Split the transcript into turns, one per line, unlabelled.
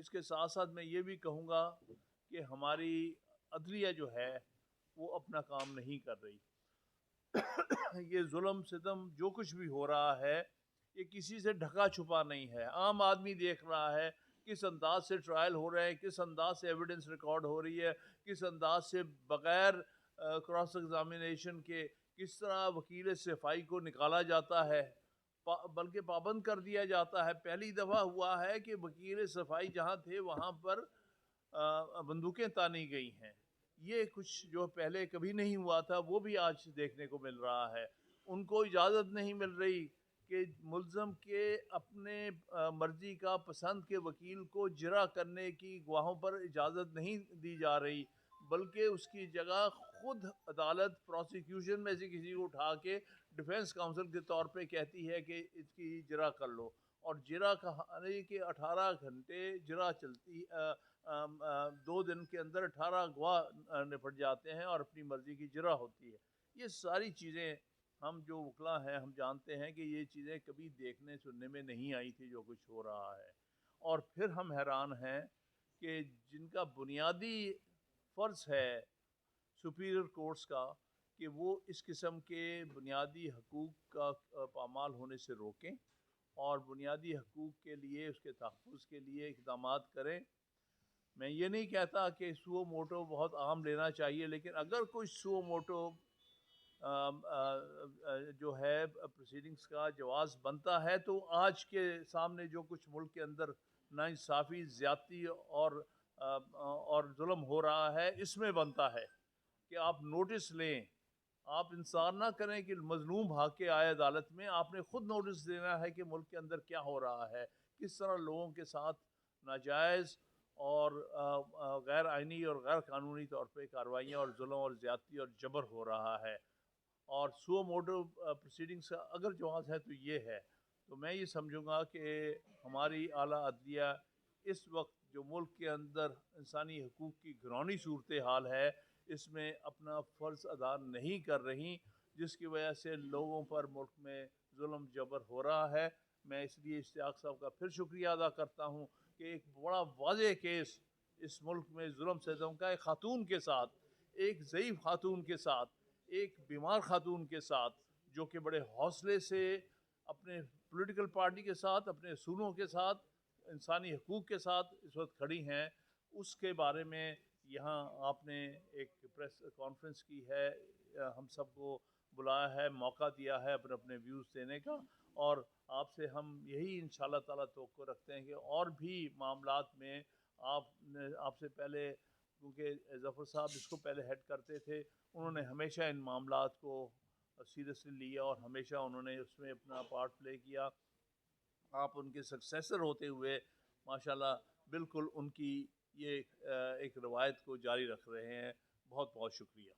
اس کے ساتھ ساتھ میں یہ بھی کہوں گا کہ ہماری عدلیہ جو ہے وہ اپنا کام نہیں کر رہی. یہ ظلم ستم جو کچھ بھی ہو رہا ہے یہ کسی سے ڈھکا چھپا نہیں ہے. عام آدمی دیکھ رہا ہے کس انداز سے ٹرائل ہو رہے ہیں, کس انداز سے ایویڈنس ریکارڈ ہو رہی ہے, کس انداز سے بغیر کراس ایگزامینیشن کے کس طرح وکیل صفائی کو نکالا جاتا ہے, بلکہ پابند کر دیا جاتا ہے. پہلی دفعہ ہوا ہے کہ وکیل صفائی جہاں تھے وہاں پر بندوقیں تانی گئی ہیں. یہ کچھ جو پہلے کبھی نہیں ہوا تھا وہ بھی آج دیکھنے کو مل رہا ہے. ان کو اجازت نہیں مل رہی کہ ملزم کے اپنے مرضی کا پسند کے وکیل کو جرح کرنے کی گواہوں پر اجازت نہیں دی جا رہی, بلکہ اس کی جگہ خود عدالت پروسیکیوشن میں سے کسی کو اٹھا کے ڈیفنس کاؤنسل کے طور پہ کہتی ہے کہ اس کی جرح کر لو. اور جرح کہانی کہ 18 گھنٹے جرح چلتی, 2 دن کے اندر 18 گواہ نپٹ جاتے ہیں اور اپنی مرضی کی جرح ہوتی ہے. یہ ساری چیزیں ہم جو وکلا ہیں ہم جانتے ہیں کہ یہ چیزیں کبھی دیکھنے سننے میں نہیں آئی تھی جو کچھ ہو رہا ہے. اور پھر ہم حیران ہیں کہ جن کا بنیادی فرض ہے سپیریئر کورٹس کا کہ وہ اس قسم کے بنیادی حقوق کا پامال ہونے سے روکیں اور بنیادی حقوق کے لیے اس کے تحفظ کے لیے اقدامات کریں. میں یہ نہیں کہتا کہ سو موٹو بہت عام لینا چاہیے, لیکن اگر کوئی سو موٹو جو ہے پروسیڈنگز کا جواز بنتا ہے تو آج کے سامنے جو کچھ ملک کے اندر ناانصافی, زیادتی اور ظلم ہو رہا ہے اس میں بنتا ہے کہ آپ نوٹس لیں. آپ انتظار نہ کریں کہ مظلوم بھاگ کے آئے عدالت میں, آپ نے خود نوٹس دینا ہے کہ ملک کے اندر کیا ہو رہا ہے, کس طرح لوگوں کے ساتھ ناجائز اور غیر آئینی اور غیر قانونی طور پہ کارروائیاں اور ظلم اور زیادتی اور جبر ہو رہا ہے. اور سو موٹو پروسیڈنگس کا اگر جواز ہے تو یہ ہے. تو میں یہ سمجھوں گا کہ ہماری اعلیٰ عدلیہ اس وقت جو ملک کے اندر انسانی حقوق کی گھرونی صورتحال ہے اس میں اپنا فرض ادا نہیں کر رہی, جس کی وجہ سے لوگوں پر ملک میں ظلم جبر ہو رہا ہے. میں اس لیے اشتیاق صاحب کا پھر شکریہ ادا کرتا ہوں کہ ایک بڑا واضح کیس اس ملک میں ظلم ستم کا, ایک خاتون کے ساتھ, ایک ضعیف خاتون کے ساتھ, ایک بیمار خاتون کے ساتھ, جو کہ بڑے حوصلے سے اپنے پولیٹیکل پارٹی کے ساتھ, اپنے اصولوں کے ساتھ, انسانی حقوق کے ساتھ اس وقت کھڑی ہیں, اس کے بارے میں یہاں آپ نے ایک پریس کانفرنس کی ہے, ہم سب کو بلایا ہے, موقع دیا ہے اپنے اپنے ویوز دینے کا. اور آپ سے ہم یہی انشاءاللہ تعالیٰ توقع رکھتے ہیں کہ اور بھی معاملات میں آپ سے پہلے, کیونکہ ظفر صاحب اس کو پہلے ہیڈ کرتے تھے, انہوں نے ہمیشہ ان معاملات کو سیریسلی لیا اور ہمیشہ انہوں نے اس میں اپنا پارٹ پلے کیا. آپ ان کے سکسیسر ہوتے ہوئے ماشاءاللہ بالکل ان کی یہ ایک روایت کو جاری رکھ رہے ہیں. بہت بہت شکریہ.